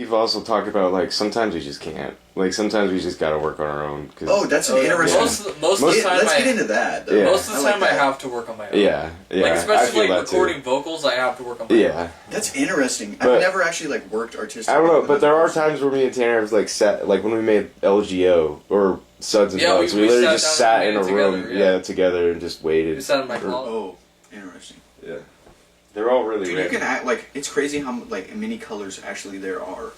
we've also talked about, like, sometimes we just can't. Like, sometimes we just gotta work on our own. Oh, that's an interesting... Most of the time let's get into that, though. Yeah. Most of the time like I have to work on my own. Yeah. Like, especially, like, recording too. vocals, I have to work on my own. Yeah. That's interesting. But, I've never actually, like, worked artistically. I don't know, but there are times where me and Tanner have, like, sat... Like, when we made LGO, or Suds and Bugs, we literally just sat in a room, together, and just waited. We sat in my closet. Oh, interesting. Yeah. They're all really Dude, random. you can act, like, it's crazy how, like, many colors actually there are.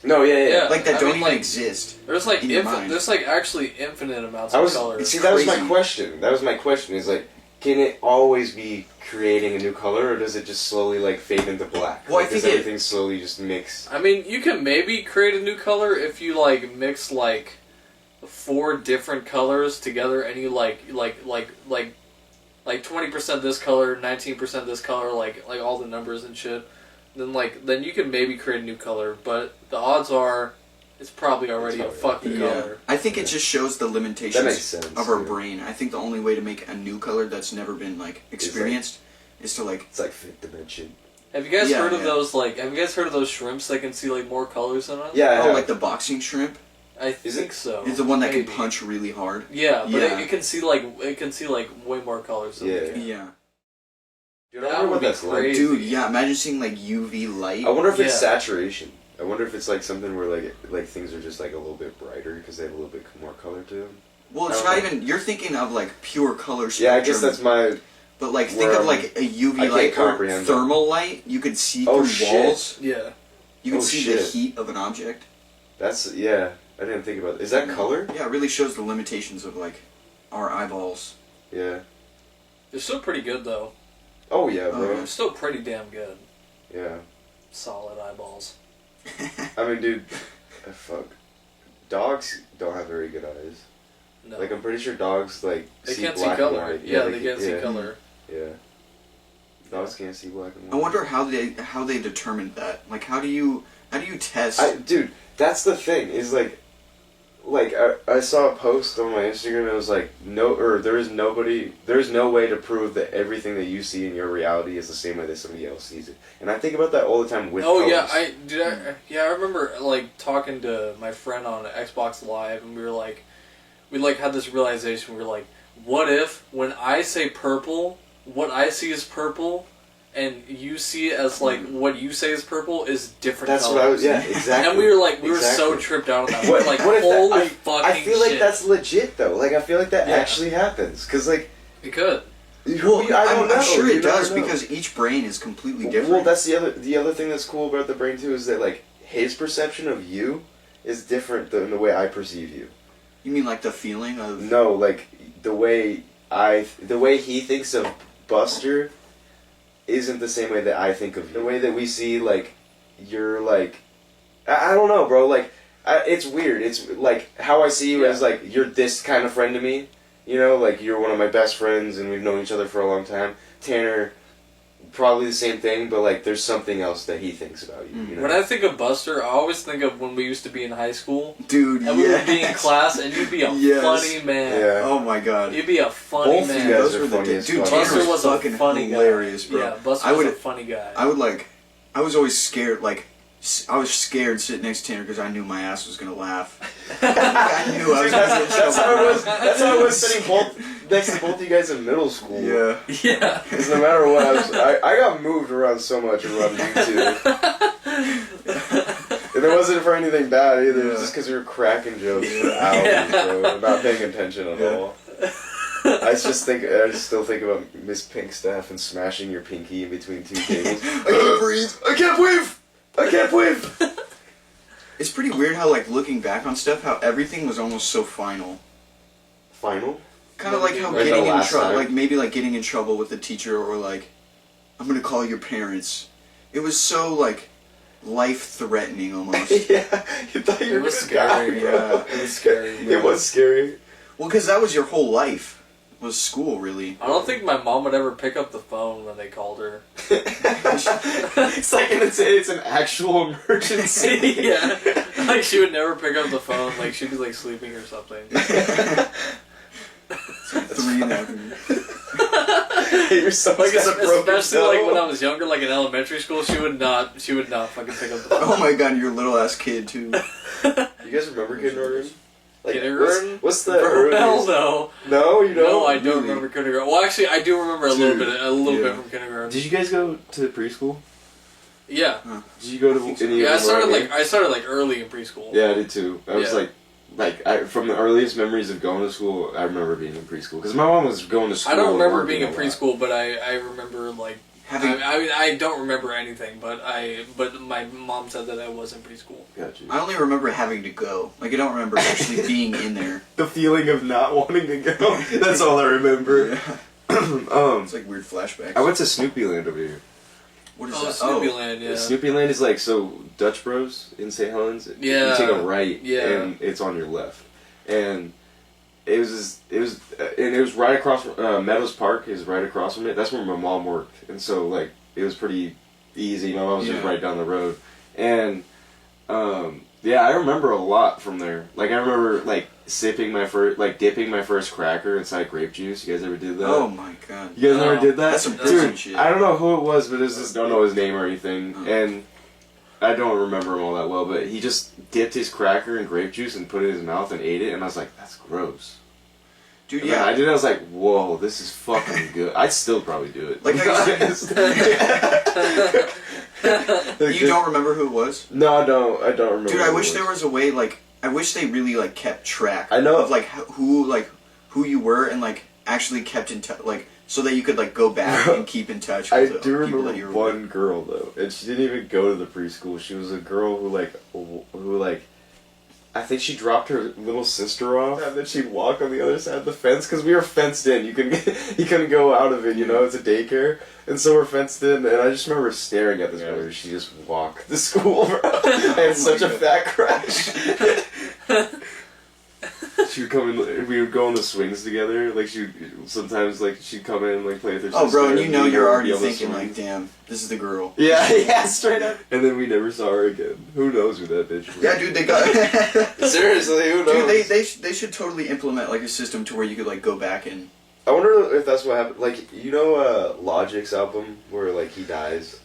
No, yeah. Like, that don't even like, exist. There's, like, in your mind. there's, like, actually infinite amounts of colors. See, that was my question. Is, like, can it always be creating a new color, or does it just slowly, like, fade into black? Well, like, I think does everything slowly just mix? I mean, you can maybe create a new color if you, like, mix, like, 4 different colors together, and you, like 20% this color, 19% this color, like all the numbers and shit. Then you can maybe create a new color, but the odds are it's probably already a fucking color. I think it just shows the limitations of our yeah. brain. I think the only way to make a new color that's never been, like, experienced is to, like... It's like fifth dimension. Have you guys heard of those, like... Have you guys heard of those shrimps that can see, like, more colors than us? Yeah, Oh, like the boxing shrimp? I think so. It's the one that can punch really hard. Yeah, but it can see, like... It can see, like, way more colors than we can. Yeah. Dude, I wonder what that's like. Dude, yeah, imagine seeing, like, UV light. I wonder if it's saturation. I wonder if it's, like, something where, like things are just, like, a little bit brighter because they have a little bit more color to them. Well, it's not even... You're thinking of, like, pure color spectrum. Yeah, I guess that's my... But, like, think of, like, a UV light or thermal light. You could see through walls. Yeah. You could see the heat of an object. That's... Yeah. I didn't think about it. Is that color? Yeah, it really shows the limitations of, like, our eyeballs. Yeah. They're still pretty good, though. Oh, yeah, bro. They're still pretty damn good. Yeah. Solid eyeballs. I mean, dude, fuck. Dogs don't have very good eyes. No. Like, I'm pretty sure dogs, like, they see can't black see color. and white. Yeah, they can't see color. Yeah. Dogs can't see black and white. I wonder how they determined that. Like, how do you test? Dude, that's the thing. Is like I saw a post on my Instagram and it was like, there is no way to prove that everything that you see in your reality is the same way that somebody else sees it. And I think about that all the time with colors. I remember, like, talking to my friend on Xbox Live, and we had this realization. We were like, what if when I say purple, what I see is purple, and you see it as, like, what you say is purple is different colors. That's what I was, yeah, exactly. And we were so tripped out on that. What, like, what if holy fucking I feel like shit. that's legit, though. Like, I feel like that actually happens. Because, like... It could. Well, I'm sure it does, because each brain is completely different. Well, that's the other thing that's cool about the brain, too, is that, like, his perception of you is different than the way I perceive you. You mean, like, the feeling of... No, like, the way he thinks of Buster isn't the same way that I think of you. The way that we see, like, you're, like... I don't know, bro. Like, it's weird. It's, like, how I see you as, like, you're this kind of friend to me. You know, like, you're one of my best friends, and we've known each other for a long time. Tanner, probably the same thing, but, like, there's something else that he thinks about you, you know? When I think of Buster, I always think of when we used to be in high school. Dude, and we would be in class, and you'd be a funny man. Yeah. Oh my god. You'd be a funny Both man. you guys are funny as Dude, fuck. Buster was a fucking funny hilarious, guy. bro. Yeah, Buster was a funny guy. I was always scared, like, I was scared sitting next to Tanner because I knew my ass was going to laugh. I knew I was going to That's how I was sitting next to both of you guys in middle school. Yeah. Yeah. Because no matter what, I got moved around so much around you two. And it wasn't for anything bad either. It was just because we were cracking jokes for hours, bro. Not paying attention at all. I still think about Miss Pinkstaff and smashing your pinky in between two tables. I can't breathe. I can't breathe. I can't breathe. It's pretty weird how, like, looking back on stuff, how everything was almost so final. Final? Kind of like how Like getting the in last trouble, time? like maybe like getting in trouble with the teacher, or like, I'm gonna call your parents. It was so, like, life-threatening almost. Yeah, you thought you were gonna scary. die, bro. It was scary. It was scary. Well, because that was your whole life. Was school, really. I don't think my mom would ever pick up the phone when they called her. It's like it's an actual emergency. Yeah. Like, she would never pick up the phone. Like, she'd be, like, sleeping or something. 3 in the afternoon. Your son's Like, got a broken especially like toe. when I was younger, like in elementary school, she would not fucking pick up the phone. Oh my god, you're a little ass kid too. You guys remember kindergarten? Like, Kindergarten? What's the Hell earliest? no. No, you don't. No, I don't Really? remember kindergarten. Well, actually, I do remember a little Dude, bit yeah. from kindergarten. Did you guys go to preschool? Yeah, Did you go to any? yeah. of them I started like early in preschool. Yeah, I did too. I was Yeah. from the earliest memories of going to school, I remember being in preschool because my mom was going to school. I don't and remember working being in a lot. preschool, but I remember like Having, I mean I don't remember anything, but my mom said that I was in preschool. Got you. I only remember having to go. Like, I don't remember actually being in there. The feeling of not wanting to go. That's all I remember. Yeah. It's like weird flashbacks. I went to Snoopy Land over here. What is Oh, that? Snoopy Land, yeah. Snoopy Land is like Dutch Bros in St. Helens. Yeah. You take a right, Yeah. and it's on your left, and it was right across. Meadows Park is right across from it. That's where my mom worked, and so like it was pretty easy. My mom was just Yeah. right down the road, and yeah, I remember a lot from there. Like I remember like dipping my first cracker inside grape juice. You guys ever did that? Oh my god. You guys never did that? That's some prison Dude, shit. I don't know who it was, but don't know his name or anything, Oh. and I don't remember him all that well, but he just dipped his cracker in grape juice and put it in his mouth and ate it, and I was like, that's gross. Dude, And then yeah. I did it, I was like, whoa, this is fucking good. I'd still probably do it. Like, You don't remember who it was? No, I don't remember. Dude, I who it wish there was a way, like, I wish they really, like, kept track I know. of, like, who you were and, like, actually kept in touch, like, so that you could, like, go back and keep in touch I with the do people remember that you were one with. girl though, and she didn't even go to the preschool. She was a girl who I think she dropped her little sister off, and then she'd walk on the other side of the fence because we were fenced in. You couldn't go out of it. You know, it's a daycare, and so we're fenced in. And I just remember staring at this girl. As she just walked to school, bro. And such a fat crash. She would come in. We would go on the swings together. Like sometimes she'd come in and like play with her. Oh, bro, and sister, you know we'd you're go already be on the thinking, like, swings. damn, this is the girl. Yeah, straight up. And then we never saw her again. Who knows who that bitch was? Yeah, dude, they got... Seriously, who knows? Dude, they should totally implement, like, a system to where you could, like, go back and... I wonder if that's what happened. Like, you know, Logic's album where like he dies.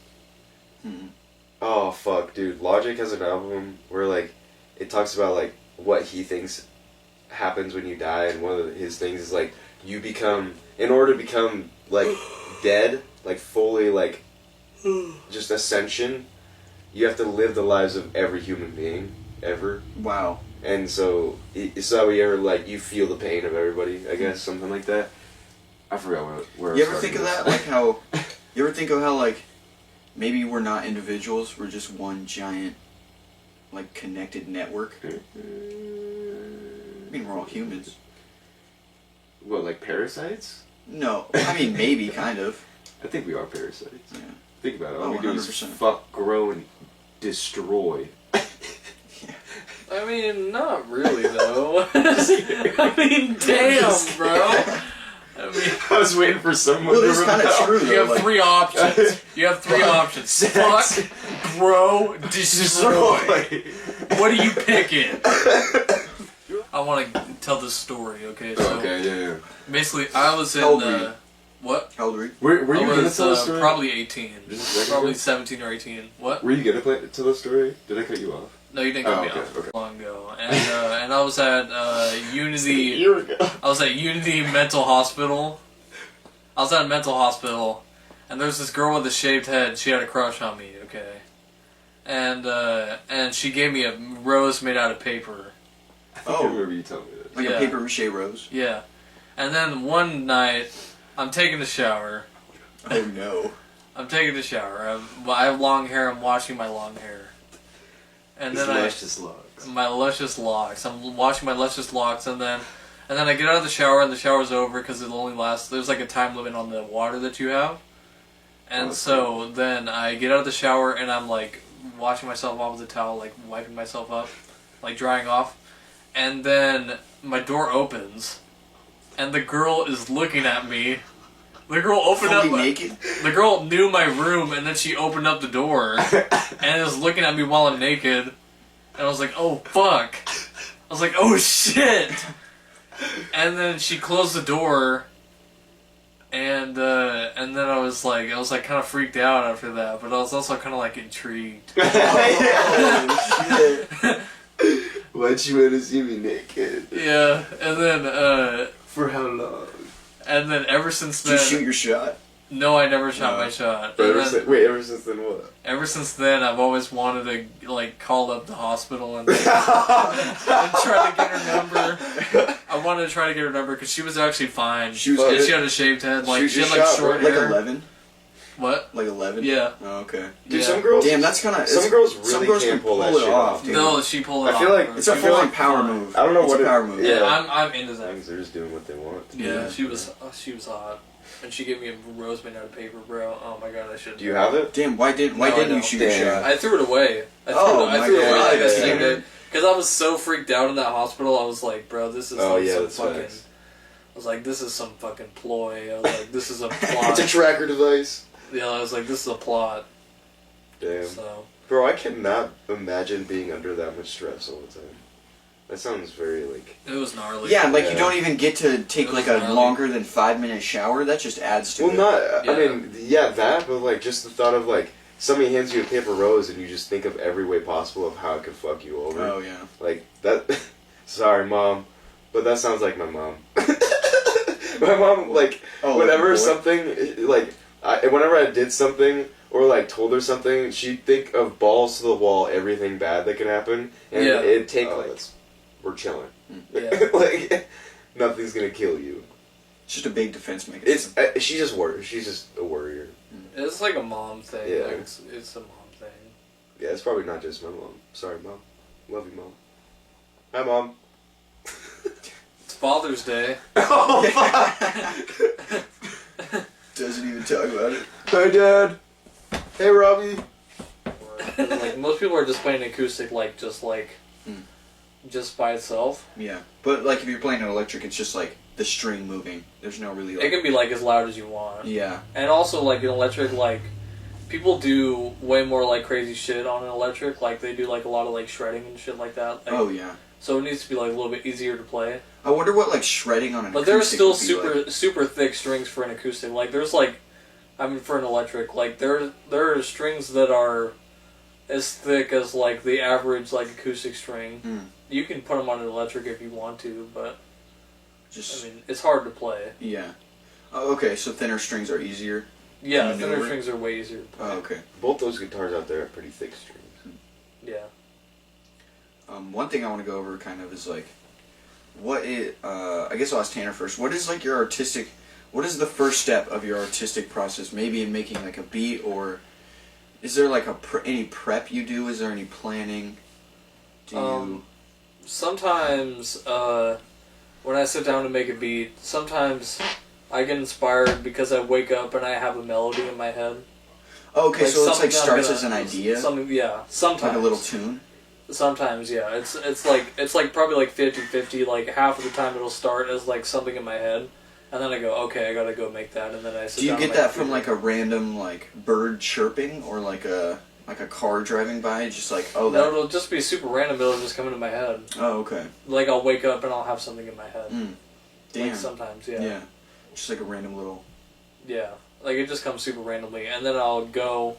Oh fuck, dude! Logic has an album where like it talks about like what he thinks happens when you die, and one of his things is like you become, in order to become like dead, like fully like just ascension, you have to live the lives of every human being ever. Wow. And so it's not where you ever like you feel the pain of everybody, I guess, something like that. I forgot where You I ever think of started that? Like how... You ever think of how, like, maybe we're not individuals, we're just one giant, like, connected network? I mean, we're all humans. What, like parasites? No. I mean, maybe, kind of. I think we are parasites. Yeah. Think about it. All Oh, we do is 100%. fuck, grow, and destroy. I mean, not really though. I mean, damn, bro. I mean, I was waiting for someone Well, to it's kind of rebel. true, you though. have Like, three options. You have three options: Sex. fuck, grow, destroy. What are you picking? I want to tell this story. Okay, so Okay, yeah. basically, I was in How old were you? what? How old were you? Were I you gonna was tell the story? probably 18, Just a second probably ago? 17 or 18. What? Were you gonna tell the story? Did I cut you off? No, you didn't cut Oh, me okay, off okay. long ago. And I was at A Unity. year ago. I was at Unity Mental Hospital. I was at a mental hospital, and there's this girl with a shaved head. She had a crush on me, okay, and she gave me a rose made out of paper. I think I remember you telling me that. Like Yeah. a paper mache rose? Yeah, and then one night, I'm taking a shower. Oh, no. I'm taking a shower. I have long hair. I'm washing my long hair, and then locks. my luscious locks. I'm washing my luscious locks, and then I get out of the shower, and the shower's over because it only lasts. There's like a time limit on the water that you have, and Oh, so then I get out of the shower, and I'm like washing myself off with a towel, like wiping myself up, like drying off, and then my door opens, and the girl is looking at me. The girl opened Fully up. naked? The girl knew my room, and then she opened up the door, and is looking at me while I'm naked, and I was like, "Oh fuck!" I was like, "Oh shit!" And then she closed the door, And then I was like kind of freaked out after that, but I was also kind of like intrigued. Oh, shit. Why'd you want to see me naked? Yeah, and then For how long? and then ever since Did then, you shoot your shot? no, I never shot my shot. But And ever, then, wait, ever since then what? ever since then, I've always wanted to like call up the hospital and try to get her number. I wanted to try to get her number because she was actually fine. She was And good. she had a shaved head, like Shoot she your had like shot, short Like hair. 11? What? Like 11? Yeah. Oh, okay. Dude, Yeah. some girls. Damn, that's kind of... Some girls really some girls can't can pull that shit off, dude. No, she pulled it I feel off, like bro. It's a I feel full-on like power fine. move. I don't know It's what a power it- move. yeah. Yeah, I'm into that. Things, they're just doing what they want. Yeah, she was hot, and she gave me a rose made out of paper, bro. Oh my god, I should. Do you have it? Damn, why No, didn't I you don't. shoot your Damn. shot? I threw it away. I Oh, threw my it away God. like that Yeah. same day because I was so freaked out in that hospital. I was like, bro, this is Oh, like yeah, some that's fucking. facts. I was like, this is some fucking ploy. I was like, this is a plot. It's a tracker device. Yeah, I was like, this is a plot. Damn. So Bro, I cannot imagine being under that much stress all the time. That sounds very, like... it was gnarly. Yeah, like Yeah. you don't even get to take It like was a gnarly. longer than 5-minute shower. That just adds to Well, it. not... Yeah. I mean, yeah, that, but, like, just the thought of, like, somebody hands you a paper rose and you just think of every way possible of how it could fuck you over. Oh yeah. Like, that... Sorry, Mom, but that sounds like my mom. My mom, like, Oh, whenever boy. something, like, whenever I did something or, like, told her something, she'd think of balls to the wall, everything bad that can happen, and Yeah. it'd take, Oh, like, that's- we're chilling. Yeah. Like, nothing's gonna kill you. It's just a big defense mechanism. It's, she just worries. She's just a worrier. It's like a mom thing. Yeah. Like, it's a mom thing. Yeah, it's probably not just my mom. Sorry, Mom. Love you, Mom. Hi, Mom. It's Father's Day. Oh, fuck! Doesn't even talk about it. Hi, Dad. Hey, Robbie. Like most people are just playing acoustic, like just just by itself. Yeah, but like if you're playing an electric, it's just like the string moving. There's no really. Like, It can be like as loud as you want. yeah. And also like an electric, like people do way more like crazy shit on an electric. Like they do like a lot of like shredding and shit like that. Like, Oh yeah. So it needs to be like a little bit easier to play. I wonder what like shredding on an. But there's acoustic still would be super super thick strings for an acoustic. Like there's like, I mean for an electric, like there are strings that are as thick as like the average like acoustic string. Hmm. You can put them on an electric if you want to, but Just I mean it's hard to play. yeah. Oh, okay, so thinner strings are easier. Yeah, Maneuver. thinner strings are way easier to play. Oh, okay. Both those guitars out there have pretty thick strings. Yeah. One thing I want to go over kind of is like, what is, I guess I'll ask Tanner first. What is like your artistic, what is the first step of your artistic process? Maybe in making like a beat, or is there like any prep you do? Is there any planning? Do you? Sometimes, when I sit down to make a beat, sometimes I get inspired because I wake up and I have a melody in my head. Oh, okay, so it's something like I'm starts gonna- as an idea, Something, yeah. Sometimes. like a little tune. Sometimes, yeah. It's like probably like 50-50. Like half of the time it'll start as like something in my head, and then I go, okay, I gotta go make that, and then I sit Do you down get on my that from computer. like a random like bird chirping or like a car driving by? Just like No, that. it'll just be super random. It'll just come into my head. Oh, okay. Like I'll wake up and I'll have something in my head. Damn. Like sometimes, yeah. Yeah. Just like a random little. Yeah, like it just comes super randomly, and then I'll go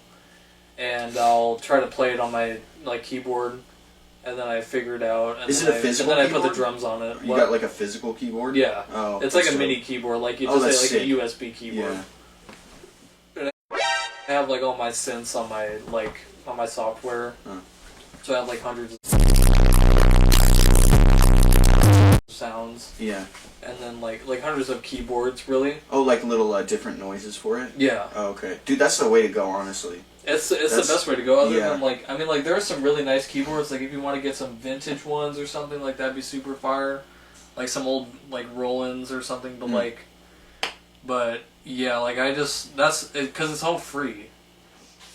and I'll try to play it on my like keyboard, and then I figure it out. And Is then it a physical And then I put keyboard? the drums on it. You What? got like a physical keyboard? Yeah. Oh. It's like a that's mini dope. keyboard, like you Oh, just that's say like sick. a USB keyboard. Yeah. I have like all my synths on my on my software, Huh. so I have like hundreds of sounds, Yeah. and then like hundreds of keyboards. Really? Oh, like little different noises for it? Yeah. Oh, okay. Dude, that's the way to go, honestly. It's the That's- best way to go. Other yeah. than like, I mean, like there are some really nice keyboards. Like if you want to get some vintage ones or something like that'd be super fire. Like some old like Roland's or something. But but yeah, like I just that's because it's all free.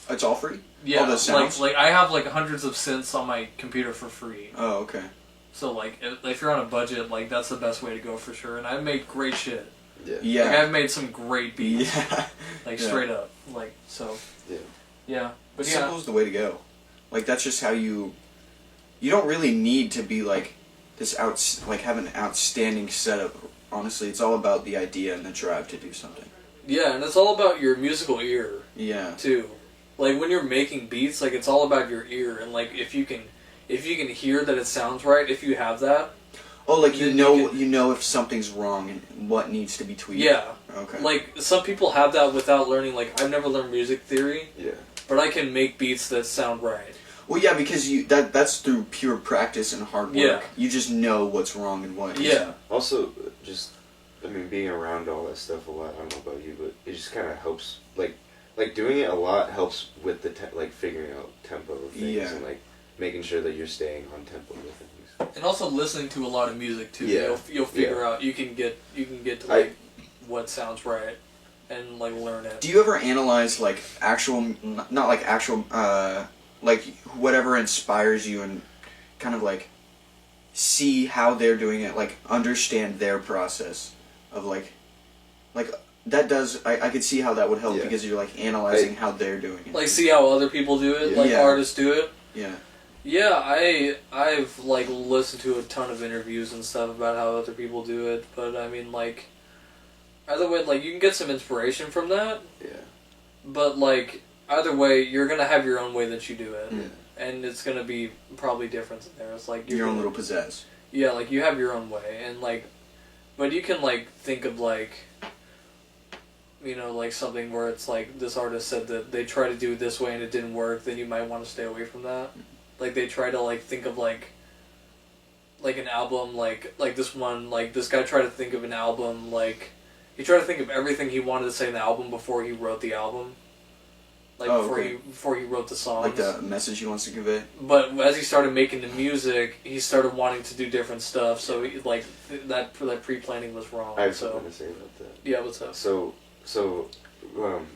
It's all free? Yeah, All the sounds? like I have like hundreds of synths on my computer for free. Oh, okay. So like if you're on a budget, like that's the best way to go for sure. And I make great shit. Yeah. Yeah. Like I've made some great beats. Yeah. Like Yeah. straight up. Like so. Yeah. Yeah. But yeah. Simple's the way to go. Like that's just how you don't really need to be like this have an outstanding setup. Honestly, it's all about the idea and the drive to do something. Yeah, and it's all about your musical ear. Yeah. Too. Like when you're making beats, like it's all about your ear, and like if you can hear that it sounds right, if you have that. Oh, like you know if something's wrong and what needs to be tweaked. Yeah. Okay. Like some people have that without learning. Like I've never learned music theory. Yeah. But I can make beats that sound right. Well, yeah, because that's through pure practice and hard work. Yeah. You just know what's wrong and what. Yeah. Also, just being around all that stuff a lot. I don't know about you, but it just kind of helps. Like doing it a lot helps with the figuring out tempo of things and like making sure that you're staying on tempo with things. And also listening to a lot of music too. Yeah. You'll figure out you can get to like what sounds right and like learn it. Do you ever analyze like actual, not like actual, like whatever inspires you and kind of like see how they're doing it, like understand their process of like that does I could see how that would help because you're like analyzing how they're doing it. Like see how other people do it, like artists do it. Yeah. Yeah, I've like listened to a ton of interviews and stuff about how other people do it, but I mean like either way, like you can get some inspiration from that. Yeah. But like either way, you're gonna have your own way that you do it, Yeah. and it's gonna be probably different in there. It's like your own little pizzazz. Yeah, like you have your own way, and like, but you can like think of like, you know, like something where it's like this artist said that they try to do it this way and it didn't work. Then you might want to stay away from that. Like they try to like think of like an album like this one like this guy tried to think of an album like he tried to think of everything he wanted to say in the album before he wrote the album. Like before he wrote the songs. Like the message he wants to convey. But as he started making the music, he started wanting to do different stuff. So he, like that pre-planning was wrong. I have something to say about that. Yeah, what's up? So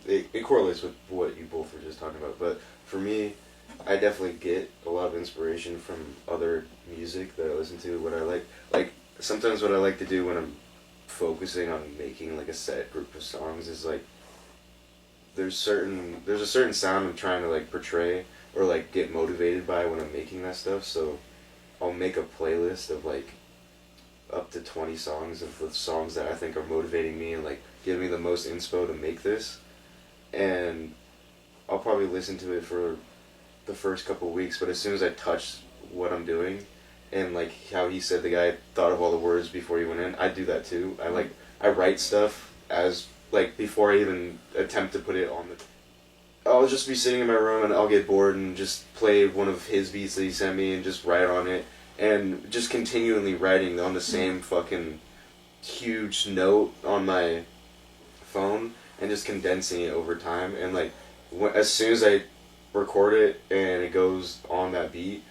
it correlates with what you both were just talking about. But for me, I definitely get a lot of inspiration from other music that I listen to. What I like sometimes what I like to do when I'm focusing on making like a set group of songs is like there's a certain sound I'm trying to like portray or like get motivated by when I'm making that stuff. So I'll make a playlist of like up to 20 songs of the songs that I think are motivating me and like give me the most inspo to make this, and I'll probably listen to it for the first couple of weeks, but as soon as I touch what I'm doing and like how he said the guy thought of all the words before he went in, I do that too. I write stuff as like before I even attempt to put it on the I'll just be sitting in my room and I'll get bored and just play one of his beats that he sent me and just write on it and just continually writing on the same fucking huge note on my phone and just condensing it over time, and like as soon as I record it and it goes on that beat,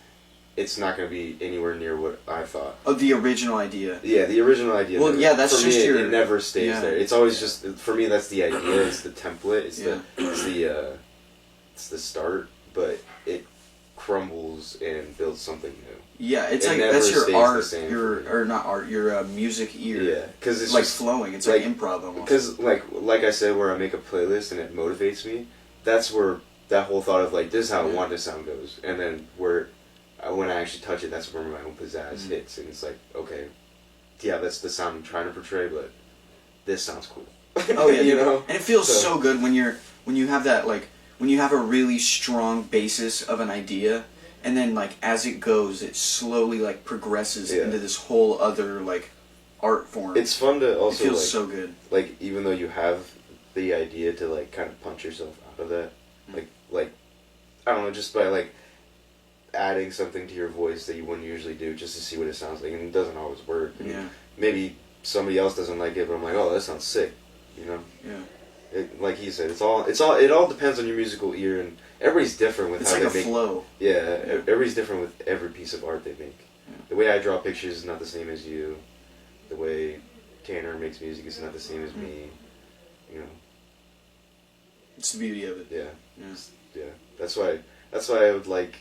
it's not going to be anywhere near what I thought. Oh, the original idea. Yeah, the original idea. Well, yeah, that's for just me, your... it never stays there. It's always just, for me, that's the idea. It's the template. It's the start, but it crumbles and builds something new. Yeah, it's it like never that's your stays art, the same or not art, your music ear. Yeah, because it's like just, flowing. It's like improv almost. Because like I said, where I make a playlist and it motivates me, that's where that whole thought of like this is how I want this sound goes, and then where when I actually touch it, that's where my own pizzazz hits, and it's like, okay, yeah, that's the sound I'm trying to portray, but this sounds cool. Oh yeah, you know, and it feels so good when you have that when you have a really strong basis of an idea. And then, like, as it goes, it slowly, like, progresses into this whole other, like, art form. It's fun to also, it feels so good. Like, even though you have the idea to, like, kind of punch yourself out of that, like, I don't know, just by, like, adding something to your voice that you wouldn't usually do just to see what it sounds like, and it doesn't always work. I mean, maybe somebody else doesn't like it, but I'm like, oh, that sounds sick, you know? Yeah. Like he said, it all depends on your musical ear, and everybody's different with how they make. It's like a flow. Yeah, everybody's different with every piece of art they make. Yeah. The way I draw pictures is not the same as you. The way Tanner makes music is not the same as me. You know. It's the beauty of it. Yeah. Yeah. That's why I would like.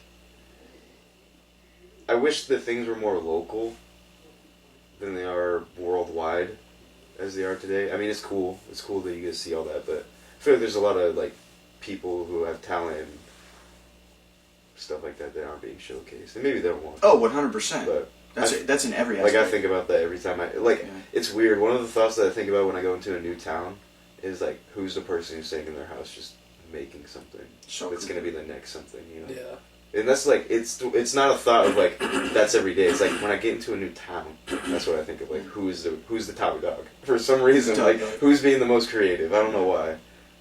I wish that things were more local than they are worldwide as they are today. I mean, it's cool. It's cool that you get to see all that, but I feel like there's a lot of like people who have talent and stuff like that aren't being showcased, and maybe they're one. Oh, 100%. But that's in every aspect. Like I think about that every time it's weird. One of the thoughts that I think about when I go into a new town is like, who's the person who's staying in their house just making something So that's gonna be the next something, you know? Yeah. And that's like, it's not a thought of like, that's every day. It's like when I get into a new town, that's what I think of, like, who's the top dog? For some reason, Top like, dog. who's being the most creative? I don't know why.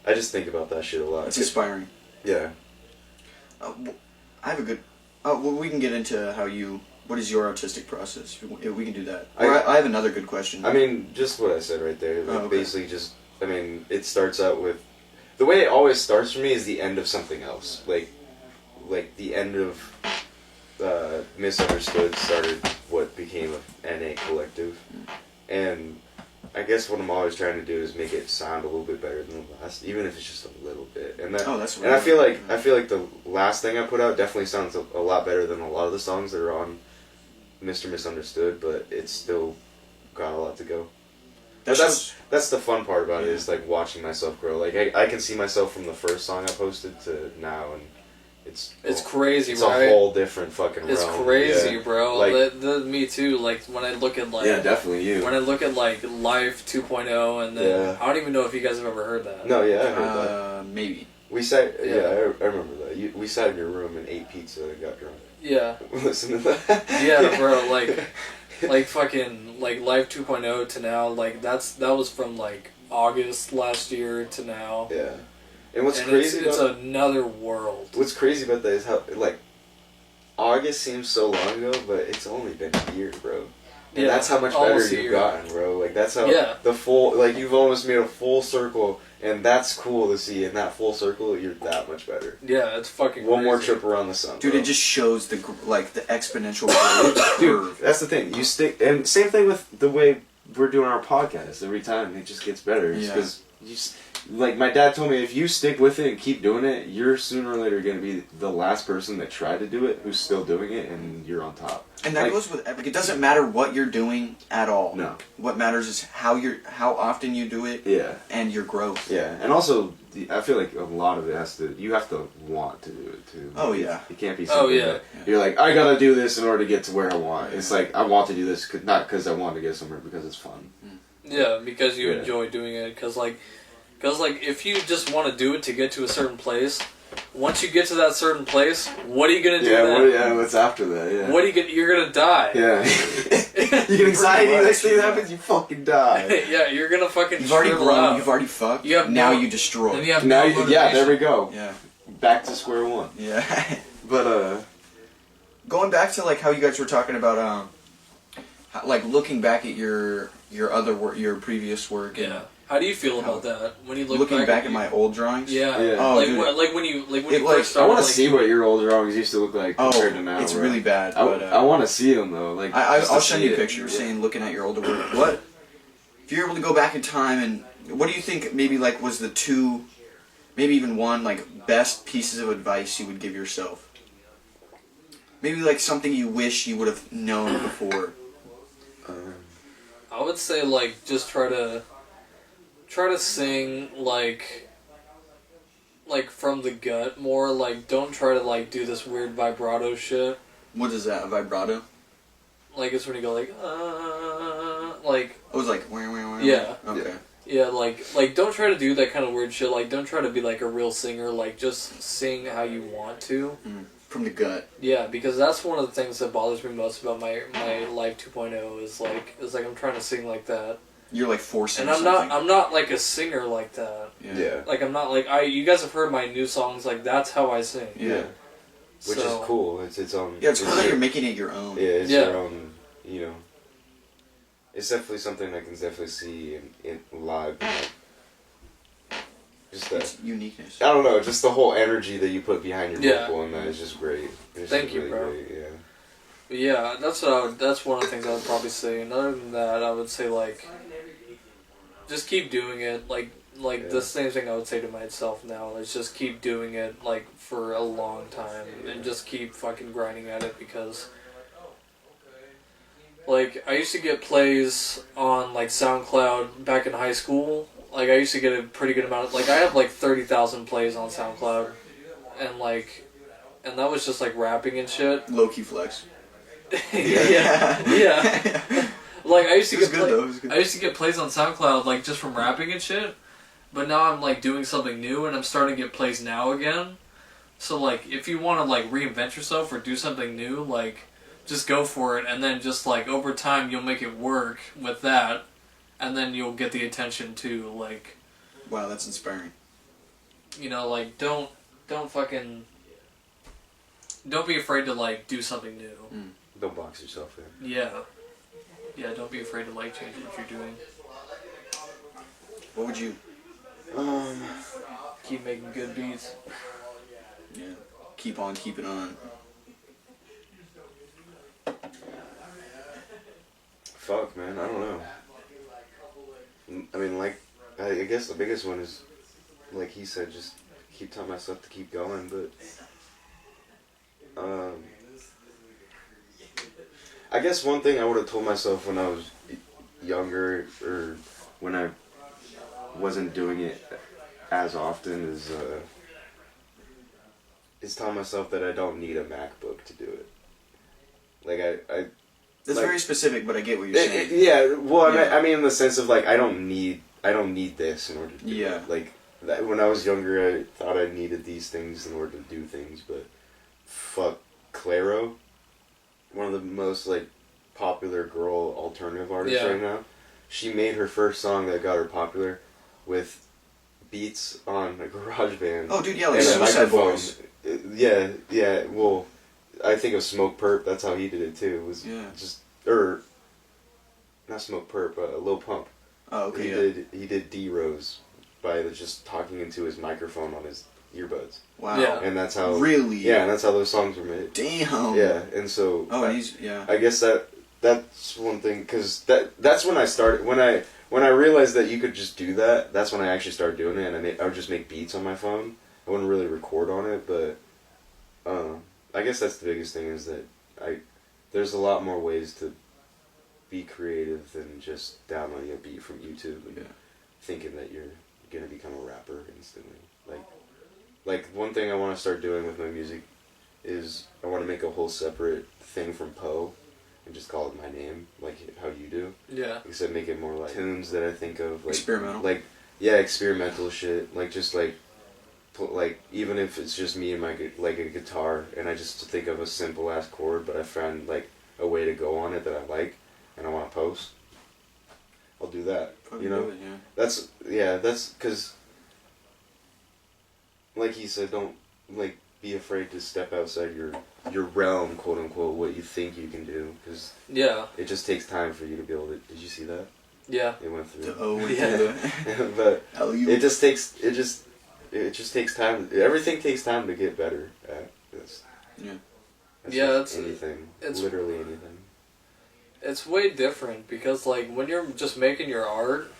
I just think about that shit a lot. It's inspiring. Yeah. I have a good. Oh, well, we can get into how you. What is your artistic process? We can do that. I- Or I have another good question. I mean, just what I said right there. Like, Oh, okay. basically just, I mean, it starts out with, the way it always starts for me is the end of something else. Like the end of Misunderstood started what became a NA collective. And I guess what I'm always trying to do is make it sound a little bit better than the last, even if it's just a little bit. And that, Oh, that's and I feel like the last thing I put out definitely sounds a lot better than a lot of the songs that are on Mr. Misunderstood, but it's still got a lot to go. But that's the fun part about it, is like watching myself grow. Like I can see myself from the first song I posted to now, and it's crazy, it's right? a whole different fucking realm. It's crazy, Yeah. bro. Like- Me too. Like when I look at like Yeah, definitely you. when I look at like Life 2.0, and then Yeah. I don't even know if you guys have ever heard that. No, yeah, I heard that. Maybe. We sat. Yeah. Yeah, I remember that. We sat in your room and ate pizza and got drunk. Yeah. Listen to that. Yeah, bro. Like fucking like Life 2.0 to now. Like that was from like August last year to now. Yeah. And what's And crazy it's about another world. what's crazy about that is how like August seems so long ago, but it's only been a year, bro. And Yeah, that's how much better almost a you've year. gotten, bro. Like that's how Yeah. the full like you've almost made a full circle, and that's cool to see. In that full circle, you're that much better. Yeah, it's fucking One more crazy. trip around the sun, Dude, bro. it just shows the exponential growth Dude, curve. that's the thing. You stick, and same thing with the way we're doing our podcast. Every time it just gets better. Yeah. Because like my dad told me, if you stick with it and keep doing it, you're sooner or later going to be the last person that tried to do it who's still doing it, and you're on top. And that Like- goes with like it doesn't matter what you're doing at all. No. What matters is how often you do it Yeah. and your growth. Yeah, and also I feel like a lot of it you have to want to do it too. Oh, Like, yeah. it can't be Oh, something yeah. that you're like, I gotta do this in order to get to where I want. It's like I want to do this not because I want to get somewhere, because it's fun. Yeah, because you Yeah. enjoy doing it. Because if you just want to do it to get to a certain place, once you get to that certain place, what are you gonna do then? What's after that? Yeah. What are you gonna? You're gonna die. Yeah. You get anxiety. much, Next thing that yeah. happens, you fucking die. Yeah, you're gonna fucking. You've already shrivel grown. out. You've already fucked. You have now no- you destroy. Then you have Now, no yeah, there we motivation. go. Yeah. Back to square one. Yeah. But Going back to like how you guys were talking about like looking back at your other work, your previous work. And Yeah. How do you feel about that when you look looking back at you- my old drawings. Yeah. Yeah. Oh, like dude. like when you It, first like, started. I want to like, see what your old drawings used to look like Oh, compared to now. it's bro. really bad. I, But, I want to see them though. Like just to I'll send see you it. pictures saying looking at your older work. What if you're able to go back in time and what do you think maybe like was the two, maybe even one like best pieces of advice you would give yourself? Maybe like something you wish you would have known before. I would say like just try to sing like from the gut more. Like don't try to like do this weird vibrato shit. What is that? A vibrato? Like it's when you go like It was like wah, wah, wah. Yeah. Okay. yeah, like don't try to do that kind of weird shit. Like don't try to be like a real singer. Like just sing how you want to. From the gut. Yeah, because that's one of the things that bothers me most about my Life 2.0 is like I'm trying to sing like that. You're like forcing. And I'm not like a singer like that. Yeah. Like I'm not like you guys have heard my new songs, like that's how I sing. Yeah. Which So- is cool. It's its own. Yeah, it's cool that you're making it your own. Yeah, it's Yeah. your own. You know. It's definitely something I can definitely see in live. Just that. It's uniqueness. I don't know, just the whole energy that you put behind your Yeah. vocal, and that is just great. It's Thank just you, really bro. Great, yeah. But yeah, that's one of the things I would probably say. And other than that, I would say like just keep doing it. Like Yeah. the same thing I would say to myself now is just keep doing it like for a long time and just keep fucking grinding at it because like I used to get plays on like SoundCloud back in high school. Like I used to get a pretty good amount of like I have like 30,000 plays on SoundCloud and that was just like rapping and shit. Low key flex. yeah. Like I used to It was get good though. It was good. I used to get plays on SoundCloud like just from rapping and shit. but now I'm like doing something new and I'm starting to get plays now again. So like if you want to like reinvent yourself or do something new, like just go for it, and then just like over time you'll make it work with that, and then you'll get the attention too. Like, wow, that's inspiring. you know, like don't fucking don't be afraid to like do something new. Don't box yourself in. Yeah, don't be afraid to like change what you're doing. What would you? Keep making good beats. Yeah, keep on keeping on. Fuck, man, I don't know. I mean, like, I guess the biggest one is, like he said, just keep telling myself to keep going, but, I guess one thing I would have told myself when I was younger, or when I wasn't doing it as often, is telling myself that I don't need a MacBook to do it. Like, That's like, very specific, but I get what you're saying. yeah, well, Yeah. I mean, in the sense of like, I don't need this in order to do Yeah. it. Like, when I was younger, I thought I needed these things in order to do things, but fuck Clairo, one of the most like popular girl alternative artists Yeah. right now. She made her first song that got her popular with beats on a GarageBand. Oh, dude, yeah, like and a Suicide microphone. Boys. Yeah. Well, I think of Smoke Perp. That's how he did it too. It was just not Smoke Perp, Lil Pump. Oh, okay, He did D Rose by just talking into his microphone on his earbuds. Wow. Yeah. And that's how Really? Yeah, and that's how those songs were made. Damn. Yeah, and so Oh, and he's I guess that's one thing, because that's when I started, when I realized that you could just do that. That's when I actually started doing it, and I would just make beats on my phone. I wouldn't really record on it, but I guess that's the biggest thing, is that there's a lot more ways to be creative than just downloading a beat from YouTube and thinking that you're gonna become a rapper instantly. Like one thing I want to start doing with my music is I want to make a whole separate thing from Poe and just call it my name, like how you do. Yeah. Except make it more like tunes that I think of, like Experimental. like experimental shit, like just like even if it's just me and my like a guitar, and I just think of a simple ass chord, but I found like a way to go on it that I like and I want to post. I'll do that. Fucking you know, do it, that's because, like he said, don't like be afraid to step outside your realm, quote unquote, what you think you can do, because it just takes time for you to be able to. Did you see that? Yeah. It went through. Yeah. But it just takes time. Everything takes time to get better at this. Yeah. That's anything. it's Literally anything. It's way different, because like when you're just making your art,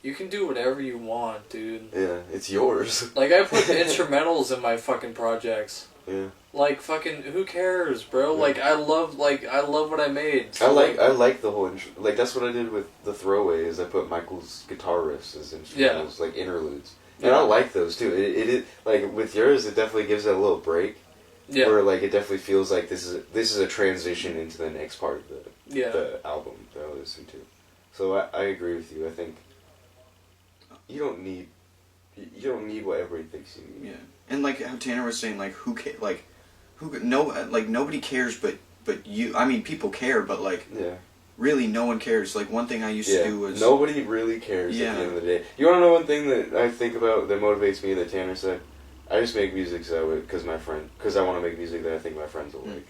you can do whatever you want, dude. Yeah, it's yours. Like, I put instrumentals in my fucking projects. Yeah. Like, fucking, who cares, bro? Yeah. Like, I love what I made. So, I like the whole like that's what I did with the Throwaway, is I put Michael's guitar riffs as instrumentals, like interludes, and I like those too. It like with yours, it definitely gives it a little break. Yeah. Where like it definitely feels like this is a transition into the next part of the album that I listen to. So I agree with you. I think you don't need what everybody thinks you need. Yeah, and like how Tanner was saying, like nobody cares, but you. I mean, people care, but like really, no one cares. Like one thing I used to do was nobody really cares at the end of the day. You want to know one thing that I think about that motivates me, that Tanner said? I just make music because I want to make music that I think my friends will like.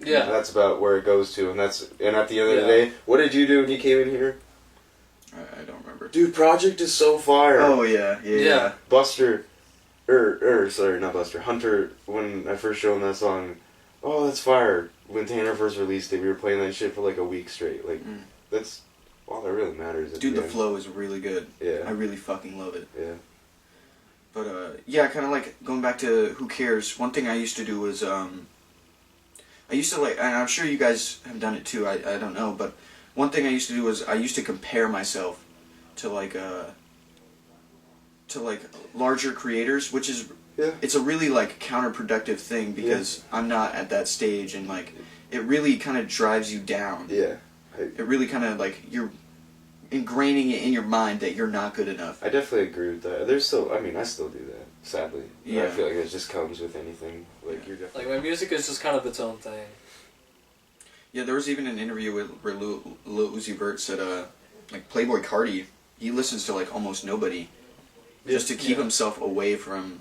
Yeah. And that's about where it goes to, and at the end of the day, what did you do when you came in here? I don't remember. Dude, Project is so fire. Oh yeah. Buster, sorry, not Buster. Hunter, when I first showed him that song, oh, that's fire. When Tanner first released it, we were playing that shit for like a week straight. Like, that's all that really matters. Dude, the flow is really good. Yeah. I really fucking love it. Yeah. But, kind of like, going back to who cares, one thing I used to do was, I used to, like, and I'm sure you guys have done it too, I don't know, but one thing I used to do was I used to compare myself to, like, larger creators, which is, it's a really, like, counterproductive thing, because I'm not at that stage, and, like, it really kind of drives you down. Yeah. It really kind of, like, ingraining it in your mind that you're not good enough. I definitely agree with that. There's still, I mean, I still do that, sadly. Yeah. I feel like it just comes with anything. Like, you're definitely... Like, my music is just kind of its own thing. Yeah, there was even an interview where Lil Uzi Vert said, like, Playboy Carti, he listens to, like, almost nobody. Just to keep himself away from,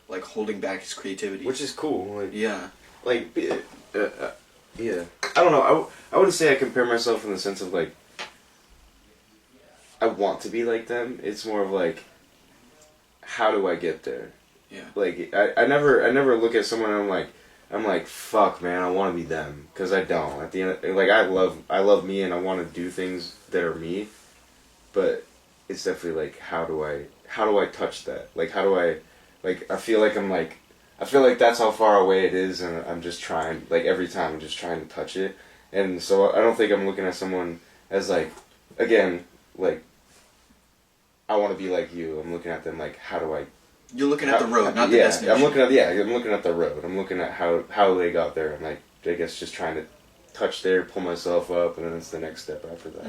like, holding back his creativity. Which is cool. Like, yeah. Like, yeah. I don't know. I wouldn't say I compare myself in the sense of, like, I want to be like them. It's more of, like, how do I get there? Yeah. Like, I never look at someone and I'm like, fuck, man, I want to be them. Because I don't. At the end, like, I love me and I want to do things that are me. But it's definitely, like, how do I touch that? Like, how do I, like, I feel like that's how far away it is, and I'm just trying, like, every time I'm just trying to touch it. And so I don't think I'm looking at someone as, like, again, like, I want to be like you. I'm looking at them like, how do I... You're looking at the road, not the yeah, destination. I'm looking at the road. I'm looking at how they got there. I'm, like, I guess just trying to touch there, pull myself up, and then it's the next step after that.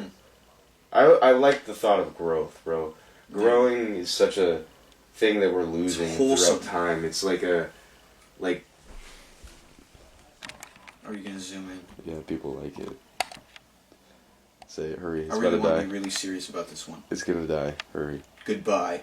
I like the thought of growth, bro. Growing is such a thing that we're losing throughout time. It's like a... Like... Are you going to zoom in? Yeah, people like it. Say it, hurry, it's I about really to want die. to be really serious about this one. It's gonna die, hurry. Goodbye.